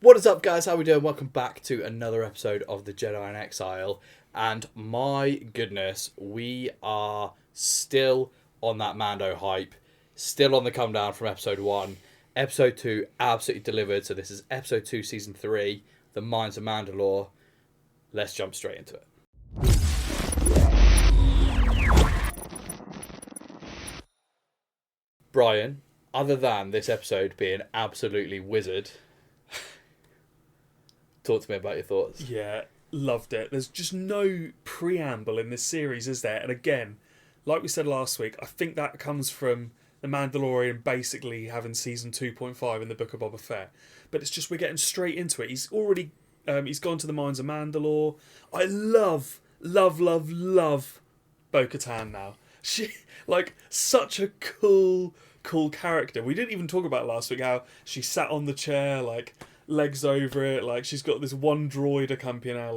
What is up, guys? How we doing? Welcome back to another episode of the Jedi In Exile. And my goodness, we are still on that Mando hype. Still on the come down from episode 1. Episode 2 absolutely delivered. So this is episode 2, season 3, the Mines of Mandalore. Let's jump straight into it. Brian, other than this episode being absolutely wizard, talk to me about your thoughts. Yeah, loved it. There's just no preamble in this series, is there? And again, like we said last week, I think that comes from The Mandalorian basically having season 2.5 in the Book of Boba Fett. But it's just we're getting straight into it. He's already he's gone to the Mines of Mandalore. I love Bo-Katan now. She such a cool character. We didn't even talk about last week how she sat on the chair legs over it, she's got this one droid accompanying her,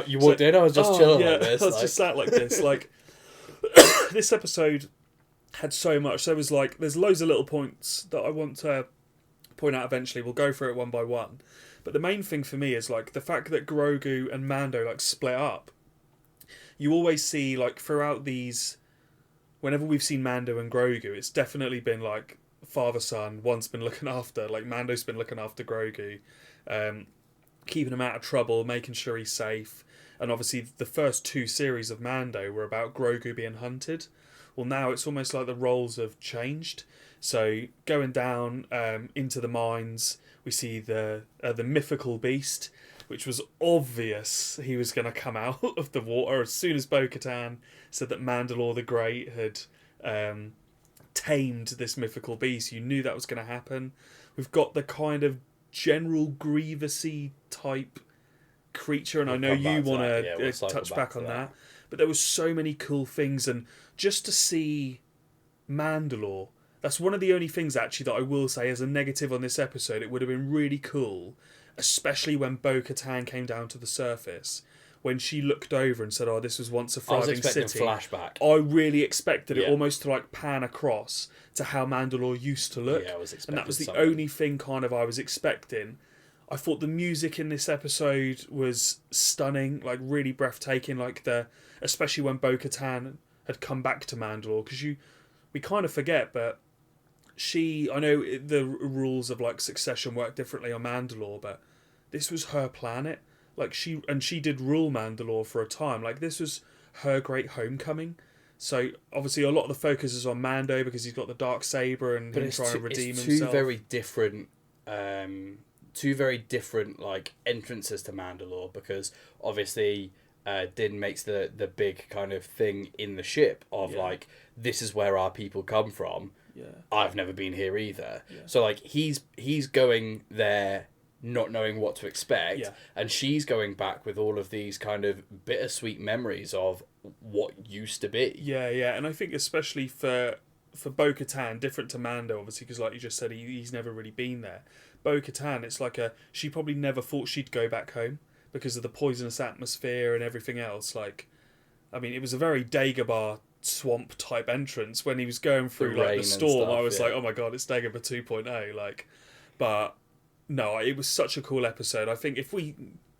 you walked in, I was just chilling like this. I was just sat like this. This episode had so much. There was there's loads of little points that I want to point out eventually. We'll go through it one by one. But the main thing for me is the fact that Grogu and Mando split up. You always see throughout these, whenever we've seen Mando and Grogu, it's definitely been father-son. One's been looking after, Mando's been looking after Grogu, keeping him out of trouble, making sure he's safe. And obviously the first 2 series of Mando were about Grogu being hunted. Well, now it's almost like the roles have changed. So going down into the mines, we see the mythical beast, which was obvious he was going to come out of the water as soon as Bo-Katan said that Mandalore the Great had tamed this mythical beast. You knew that was going to happen. We've got the kind of General Grievousy type creature, and I know you want to touch back on that. But there was so many cool things, and just to see Mandalore, that's one of the only things actually that I will say as a negative on this episode. It would have been really cool, especially when Bo-Katan came down to the surface, when she looked over and said, "Oh, this was once a thriving city." I was expecting flashback. I really expected it almost to pan across to how Mandalore used to look. Yeah, I was expecting. And that was the only thing I was expecting. I thought the music in this episode was stunning, really breathtaking, especially when Bo-Katan had come back to Mandalore, because we kind of forget, but I know the rules of succession work differently on Mandalore, but this was her planet. She did rule Mandalore for a time. This was her great homecoming. So obviously a lot of the focus is on Mando because he's got the Darksaber and him trying to redeem himself. Two very different entrances to Mandalore, because obviously Din makes the big kind of thing in the ship of this is where our people come from. Yeah. I've never been here either. Yeah. So he's going there not knowing what to expect, and she's going back with all of these kind of bittersweet memories of what used to be. Yeah, and I think especially for Bo-Katan, different to Mando, obviously, because you just said, he's never really been there. Bo-Katan, it's she probably never thought she'd go back home because of the poisonous atmosphere and everything else. It was a very Dagobah swamp type entrance when he was going through the storm. I was oh my god, it's Dagobah 2.0. But no, it was such a cool episode. I think if we,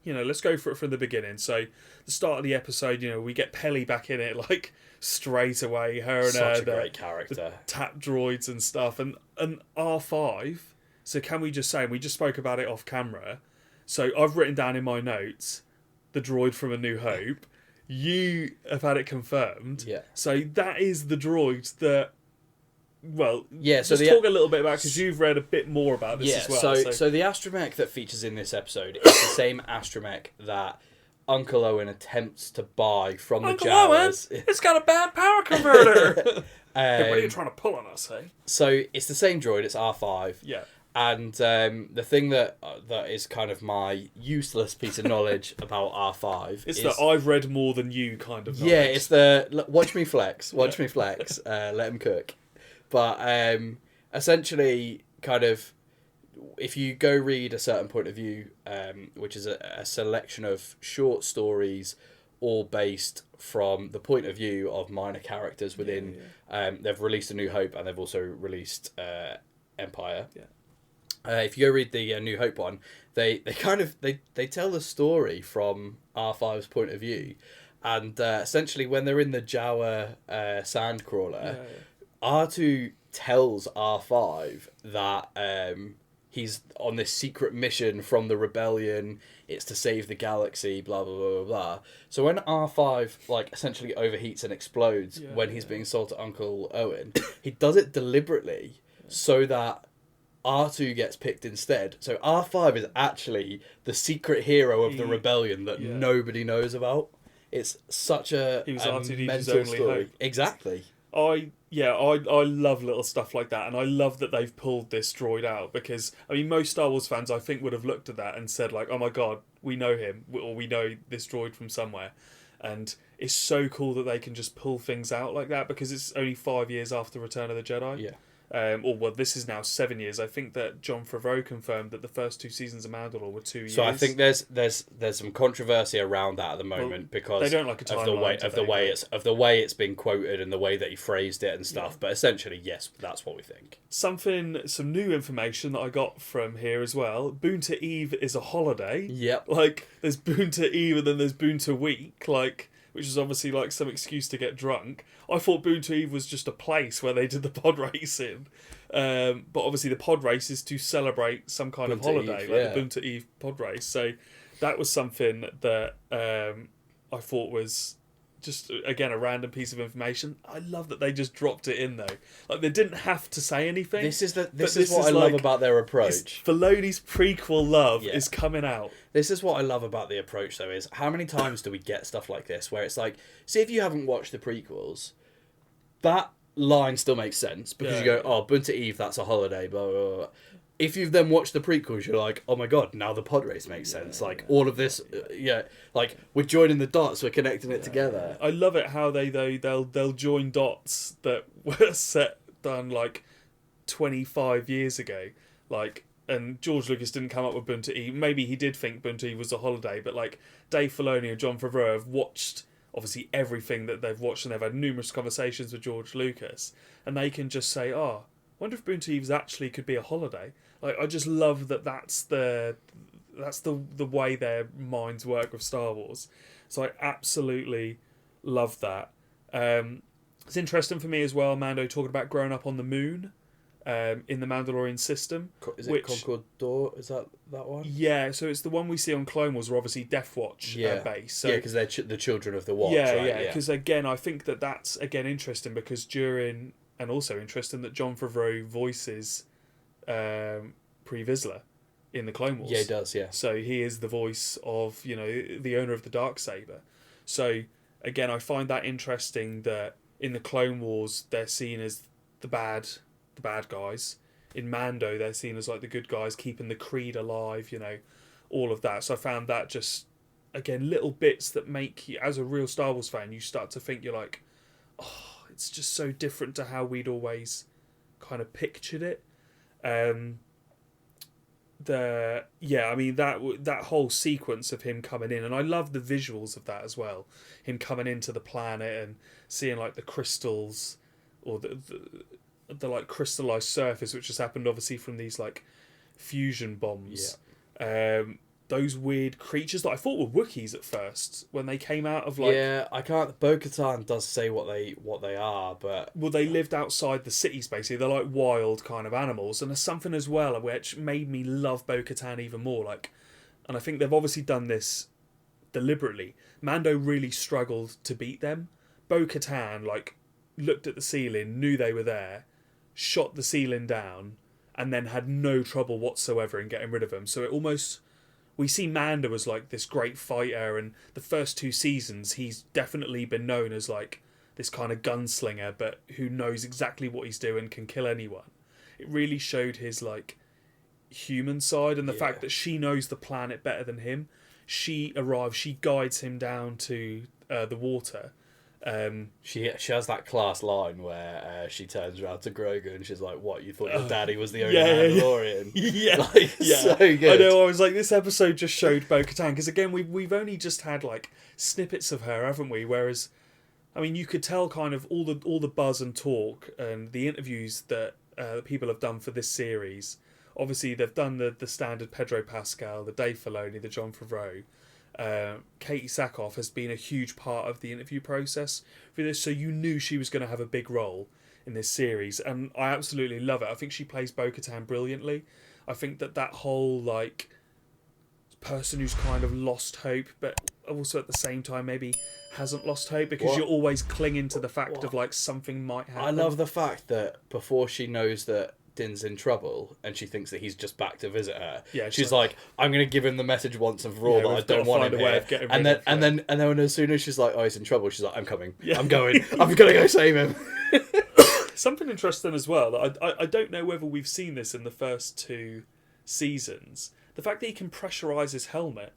let's go for it from the beginning. So the start of the episode, we get Peli back in it straight away. Her and such a great character. The tap droids and stuff, and R5. So can we just say, we just spoke about it off camera. So I've written down in my notes the droid from A New Hope. You have had it confirmed. Yeah. So that is the droid that. Well, yeah. So just talk a little bit about, because you've read a bit more about this as well. So the astromech that features in this episode is the same astromech that Uncle Owen attempts to buy from the Jawas. It's got a bad power converter. Hey, what are you trying to pull on us, hey? So it's the same droid. It's R5. Yeah. And the thing that is kind of my useless piece of knowledge about R5 is that I've read more than you kind of knowledge. Yeah, it's watch me flex. Watch me flex. Let him cook. But essentially, kind of, if you go read A Certain Point of View, which is a selection of short stories all based from the point of view of minor characters within... they've released A New Hope, and they've also released Empire. Yeah. if you go read the New Hope one, they kind of they tell the story from R5's point of view, and essentially when they're in the Jawa sandcrawler, R2 tells R5 that he's on this secret mission from the rebellion. It's to save the galaxy, blah blah blah blah blah. So when R5 like essentially overheats and explodes when he's being sold to Uncle Owen, he does it deliberately so that R2 gets picked instead. So R5 is actually the secret hero of the rebellion that nobody knows about. It's such a R2-D2's mental only story. hope. Exactly. I love little stuff like that, and I love that they've pulled this droid out, because I mean most Star Wars fans I think would have looked at that and said like, oh my god, we know him, or we know this droid from somewhere. And it's so cool that they can just pull things out like that, because it's only 5 years after Return of the Jedi. Yeah. This is now 7 years. I think that Jon Favreau confirmed that the first 2 seasons of Mandalore were 2 years. So I think there's some controversy around that at the moment, because they don't like a timeline, of the way it's been quoted and the way that he phrased it and stuff. But essentially, yes, that's what we think. Some new information that I got from here as well. Boonta Eve is a holiday. Yep. Like there's Boonta Eve and then there's Boonta Week, like, which is obviously like some excuse to get drunk. I thought Boonta Eve was just a place where they did the pod racing. But obviously the pod race is to celebrate some kind of holiday, Eve, like the Boonta Eve pod race. So that was something that I thought was just, again, a random piece of information. I love that they just dropped it in, though. Like, they didn't have to say anything. This is what I love about their approach. Filoni's prequel love is coming out. This is what I love about the approach, though, is how many times do we get stuff like this, where it's like, see, if you haven't watched the prequels, that line still makes sense, because you go, oh, Boonta Eve, that's a holiday, blah, blah, blah. If you've then watched the prequels, you're like, oh my god, now the pod race makes sense. Like, all of this, like, we're joining the dots, we're connecting it together. I love it how they'll join dots that were done, like, 25 years ago. Like, and George Lucas didn't come up with Boonta Eve. Maybe he did think Boonta Eve was a holiday, but, like, Dave Filoni and Jon Favreau have watched, obviously, everything that they've watched, and they've had numerous conversations with George Lucas, and they can just say, I wonder if Boonta Eve's actually could be a holiday. Like, I just love that that's the way their minds work with Star Wars. So I absolutely love that. It's interesting for me as well, Mando talking about growing up on the moon in the Mandalorian system. Is it Concord Door? Is that one? Yeah, so it's the one we see on Clone Wars, where obviously Death Watch base. So, because they're the children of the Watch, right? Yeah, because again, I think that's, again, interesting, because Djarin, and also interesting that Jon Favreau voices Pre Vizsla in the Clone Wars. Yeah, he does, yeah. So he is the voice of, the owner of the Darksaber. So, again, I find that interesting that in the Clone Wars, they're seen as the bad guys. In Mando, they're seen as, like, the good guys, keeping the creed alive, all of that. So I found that just, again, little bits that make you, as a real Star Wars fan, you start to think, you're like, oh, it's just so different to how we'd always kind of pictured it. That whole sequence of him coming in, and I love the visuals of that as well. Him coming into the planet and seeing, like, the crystals, or the like crystallized surface, which has happened obviously from these, like, fusion bombs. Those weird creatures that I thought were Wookiees at first when they came out of, like... Yeah, I can't... Bo-Katan does say what they are, but... Well, they lived outside the cities, basically. They're like wild kind of animals. And there's something as well which made me love Bo-Katan even more. Like, and I think they've obviously done this deliberately. Mando really struggled to beat them. Bo-Katan, like, looked at the ceiling, knew they were there, shot the ceiling down, and then had no trouble whatsoever in getting rid of them. So it almost... We see Mando as, like, this great fighter, and the first 2 seasons he's definitely been known as, like, this kind of gunslinger, but who knows exactly what he's doing, can kill anyone. It really showed his, like, human side, and the fact that she knows the planet better than him. She arrives, she guides him down to the water. She has that class line where she turns around to Grogu and she's like, "What, you thought your daddy was the only Mandalorian?" So good. I know. I was like, this episode just showed Bo-Katan, because again, we've only just had, like, snippets of her, haven't we? Whereas, I mean, you could tell kind of all the buzz and talk and the interviews that people have done for this series obviously they've done the standard Pedro Pascal, the Dave Filoni, the John Favreau. Katie Sackhoff has been a huge part of the interview process for this, so you knew she was going to have a big role in this series, and I absolutely love it. I think she plays Bo-Katan brilliantly. I think that whole like person who's kind of lost hope, but also at the same time maybe hasn't lost hope, because you're always clinging to the fact of like something might happen. I love the fact that before she knows that Din's in trouble and she thinks that he's just back to visit her, she's like, I'm going to give him the message once and for all that I don't want him here. And then as soon as she's like, oh, he's in trouble, she's like, I'm coming. I'm going. I'm going to go save him. Something interesting as well, I don't know whether we've seen this in the first 2 seasons, the fact that he can pressurise his helmet.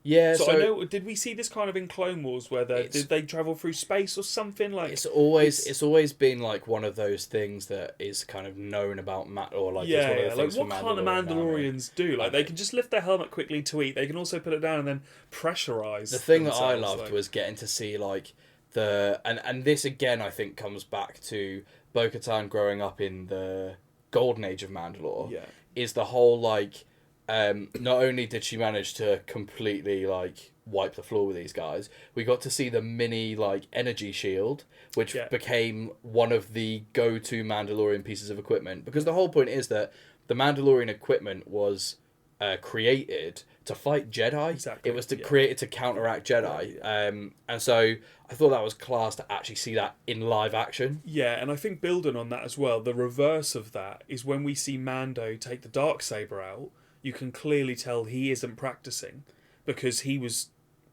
Yeah, so I know. Did we see this kind of in Clone Wars, where did they travel through space or something like? It's always been like one of those things that is kind of known about or like it's one of the things like what can't the Mandalorians do? Like they can just lift their helmet quickly to eat. They can also put it down and then pressurize. The thing that I loved was getting to see like and this again I think comes back to Bo-Katan growing up in the Golden Age of Mandalore. Yeah, is the whole like. Not only did she manage to completely like wipe the floor with these guys, we got to see the mini like energy shield, which became one of the go-to Mandalorian pieces of equipment. Because the whole point is that the Mandalorian equipment was created to fight Jedi. Exactly. It was created to counteract Jedi. And so I thought that was class to actually see that in live action. Yeah, and I think building on that as well, the reverse of that is when we see Mando take the Darksaber out. You can clearly tell he isn't practicing, because he was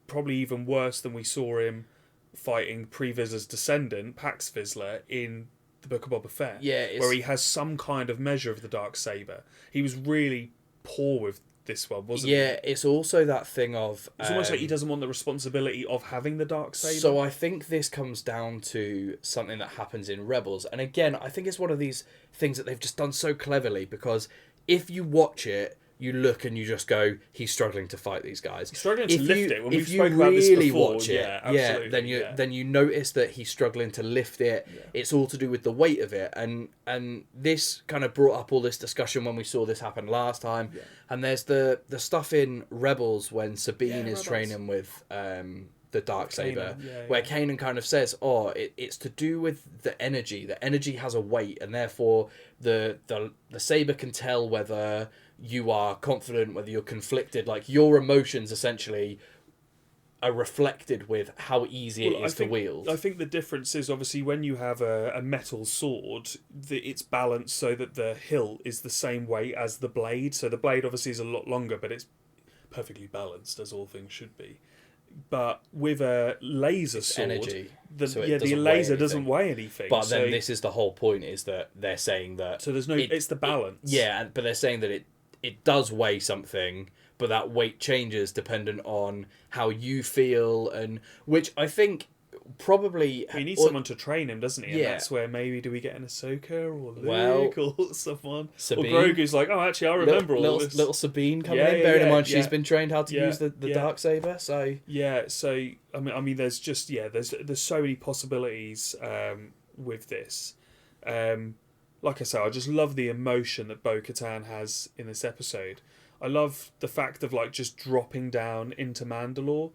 probably even worse than we saw him fighting Pre-Vizsla's descendant, Pax Vizsla, in the Book of Boba Fett. Yeah, where he has some kind of measure of the Darksaber. He was really poor with this one, wasn't he? Yeah, it's also that thing of... It's almost like he doesn't want the responsibility of having the Darksaber. So I think this comes down to something that happens in Rebels. And again, I think it's one of these things that they've just done so cleverly, because if you watch it, you look and you just go, he's struggling to fight these guys. He's struggling to lift it. When we've spoken about this before, watch it, then you notice that he's struggling to lift it. Yeah. It's all to do with the weight of it, and this kind of brought up all this discussion when we saw this happen last time. Yeah. And there's the stuff in Rebels when Sabine is training with the Darksaber, where Kanan kind of says, it's to do with the energy. The energy has a weight, and therefore the saber can tell whether you are confident, whether you're conflicted. Like, your emotions essentially are reflected with how easy it is to wield. I think the difference is, obviously, when you have a metal sword, it's balanced so that the hilt is the same weight as the blade. So the blade obviously is a lot longer, but it's perfectly balanced, as all things should be. But with a laser sword, energy. The laser doesn't weigh anything. But then this is the whole point, is that they're saying that... So there's no... It's the balance. But they're saying that it does weigh something, but that weight changes dependent on how you feel, and which I think probably... He needs someone to train him, doesn't he? And that's where maybe do we get an Ahsoka or Luke or someone? Sabine. Or Grogu's like, oh, actually, I remember all this. Little Sabine coming in, bearing in mind she's been trained how to use the Darksaber, so... Yeah, so, I mean, there's just, there's so many possibilities with this. Like I say, I just love the emotion that Bo-Katan has in this episode. I love the fact of like just dropping down into Mandalore.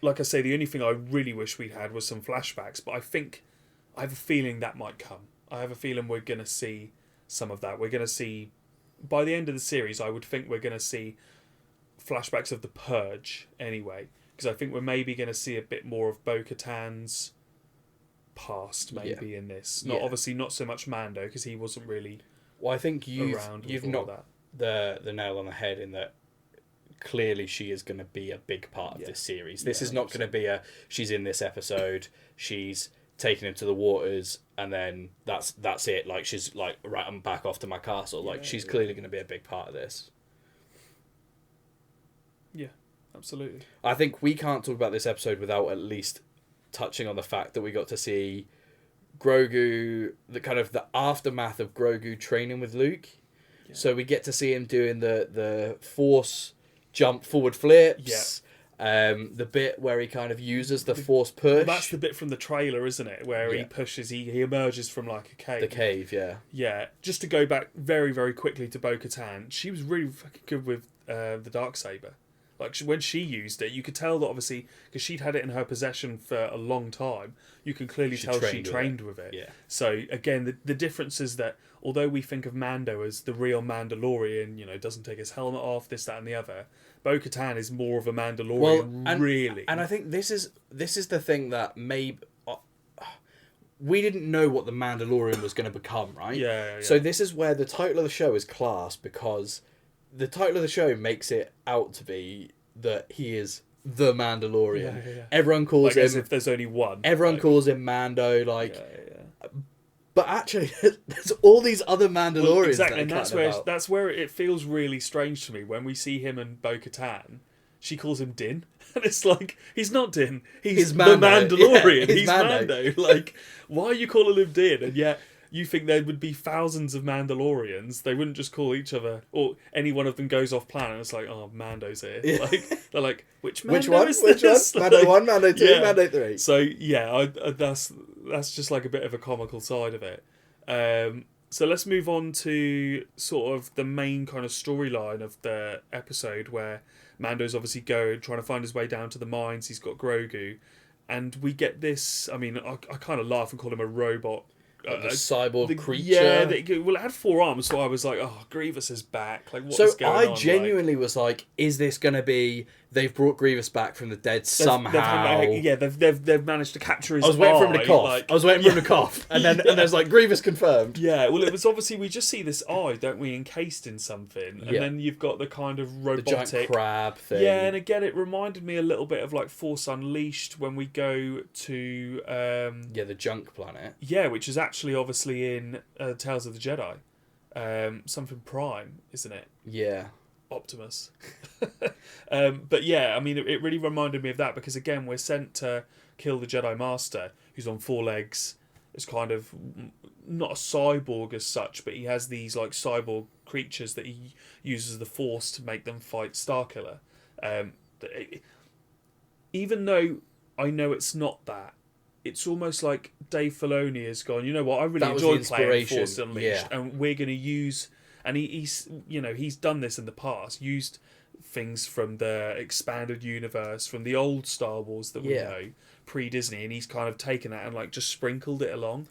Like I say, the only thing I really wish we'd had was some flashbacks, but I have a feeling that might come. I have a feeling we're going to see some of that. We're going to see, by the end of the series, I would think we're going to see flashbacks of the Purge anyway, because I think we're maybe going to see a bit more of Bo-Katan's past maybe in this. Obviously not so much Mando, because he wasn't really I think you've knocked the nail on the head in that clearly she is going to be a big part of this series. This is not going to be she's in this episode, she's taking him to the waters, and then that's it. Like, she's like, right, I'm back off to my castle. Like, she's clearly going to be a big part of this. Yeah, absolutely. I think we can't talk about this episode without at least touching on the fact that we got to see Grogu, the kind of the aftermath of Grogu training with Luke. So we get to see him doing the Force jump forward flips. The bit where he kind of uses the force push. Well, that's the bit from the trailer, isn't it? Where he pushes, he emerges from like a cave. The cave, yeah. Yeah. Just to go back very, very quickly to Bo-Katan, she was really fucking good with the Darksaber. Like, when she used it, you could tell that obviously, because she'd had it in her possession for a long time, you can clearly tell she trained with it. Yeah. So, again, the difference is that although we think of Mando as the real Mandalorian, doesn't take his helmet off, this, that, and the other, Bo-Katan is more of a Mandalorian, really. And I think this is the thing that maybe... we didn't know what the Mandalorian was going to become, right? Yeah. So this is where the title of the show is class, because the title of the show makes it out to be that he is the Mandalorian. Yeah. Everyone calls him... as if there's only one. Everyone calls him Mando, But actually, there's all these other Mandalorians. Well, exactly, and that's where it feels really strange to me when we see him and Bo-Katan. She calls him Din, and it's like, he's not Din. He's the Mandalorian. Yeah, he's Mando. Like, why are you calling him Din? And yet you think there would be thousands of Mandalorians. They wouldn't just call each other, or any one of them goes off planet. It's like, oh, Mando's here. Yeah. Like, they're like, which Mando is this? Which one? Mando 1, Mando 2, Mando 3. So yeah, that's just like a bit of a comical side of it. So let's move on to sort of the main kind of storyline of the episode, where Mando's obviously trying to find his way down to the mines. He's got Grogu, and we get this. I mean, I kind of laugh and call him a robot. Like the cyborg creature. Yeah, it had 4 arms, so I was like, oh, Grievous is back. Like, what is going on? So I genuinely was like, is this going to be... They've brought Grievous back from the dead somehow. They've managed to capture his eye. I was waiting for him to cough. And then and there's like, Grievous confirmed. Yeah, well, it was obviously, we just see this eye, don't we, encased in something. And then you've got the kind of robotic... The giant crab thing. Yeah, and again, it reminded me a little bit of like Force Unleashed when we go to... the junk planet. Yeah, which is actually obviously in Tales of the Jedi. Something Prime, isn't it? Yeah. Optimus. But yeah, I mean, it really reminded me of that, because again, we're sent to kill the Jedi Master, who's on 4 legs. It's kind of not a cyborg as such, but he has these like cyborg creatures that he uses the Force to make them fight Starkiller. Even though I know it's not that, it's almost like Dave Filoni has gone, you know what, I really enjoyed playing Force Unleashed, and we're going to use... And he's done this in the past, used things from the expanded universe, from the old Star Wars that we know, pre-Disney, and he's kind of taken that and like just sprinkled it along.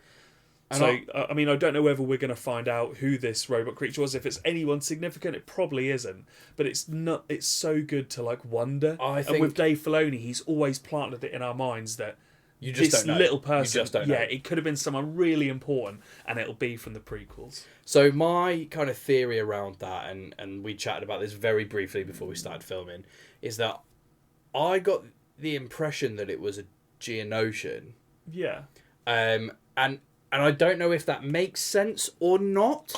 And so, I mean, I don't know whether we're going to find out who this robot creature was. If it's anyone significant, it probably isn't. But it's not. It's so good to like wonder. And with Dave Filoni, he's always planted it in our minds that you just this don't know. little person, you just don't know. it could have been someone really important, and it'll be from the prequels. So my kind of theory around that, and we chatted about this very briefly before we started filming, is that I got the impression that it was a Geonosian. Yeah. And I don't know if that makes sense or not.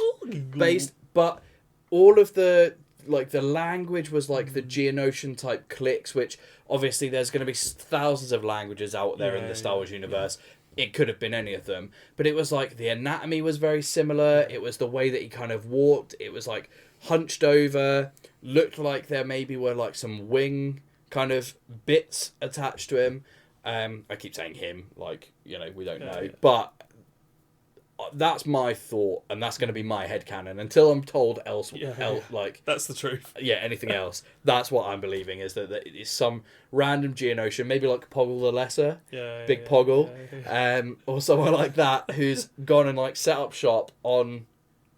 But all of the language was like the Geonosian type clicks, which obviously there's going to be thousands of languages out there in the Star Wars universe. It could have been any of them, but it was like the anatomy was very similar. It was the way that he kind of walked. It was like hunched over, looked like there maybe were like some wing kind of bits attached to him. I keep saying him, like, we don't know, but that's my thought, and that's going to be my headcanon until I'm told else. Like, that's the truth. Yeah, anything else. That's what I'm believing, is that it is some random Geonosian, maybe like Poggle the Lesser, Big Poggle, or someone like that, who's gone and like set up shop on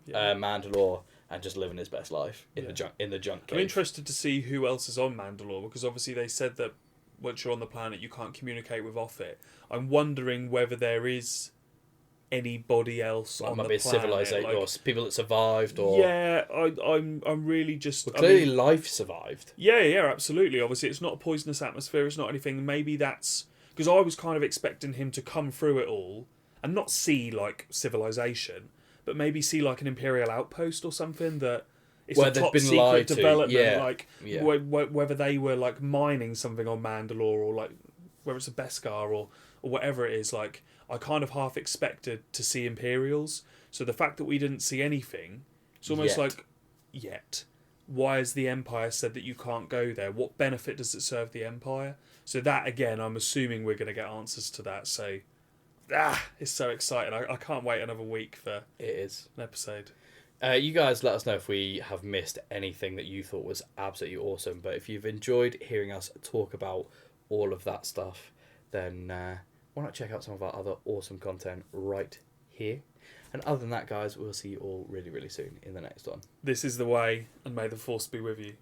Mandalore and just living his best life in the junk cave. I'm interested to see who else is on Mandalore, because obviously they said that once you're on the planet, you can't communicate with off it. I'm wondering whether there is anybody else on the planet, civilization, or people that survived, or I'm really just clearly life survived. Yeah, absolutely. Obviously, it's not a poisonous atmosphere. It's not anything. Maybe that's because I was kind of expecting him to come through it all and not see like civilization, but maybe see like an Imperial outpost or something that it's a top secret development, whether they were like mining something on Mandalore, or like whether it's a Beskar or whatever it is. Like, I kind of half expected to see Imperials, so the fact that we didn't see anything, it's almost like why has the Empire said that you can't go there? What benefit does it serve the Empire? So that, again, I'm assuming we're going to get answers to that. So, it's so exciting. I can't wait another week for It is. an episode. You guys let us know if we have missed anything that you thought was absolutely awesome. But if you've enjoyed hearing us talk about all of that stuff, then why not check out some of our other awesome content right here. And other than that, guys, we'll see you all really, really soon in the next one. This is the way, and may the Force be with you.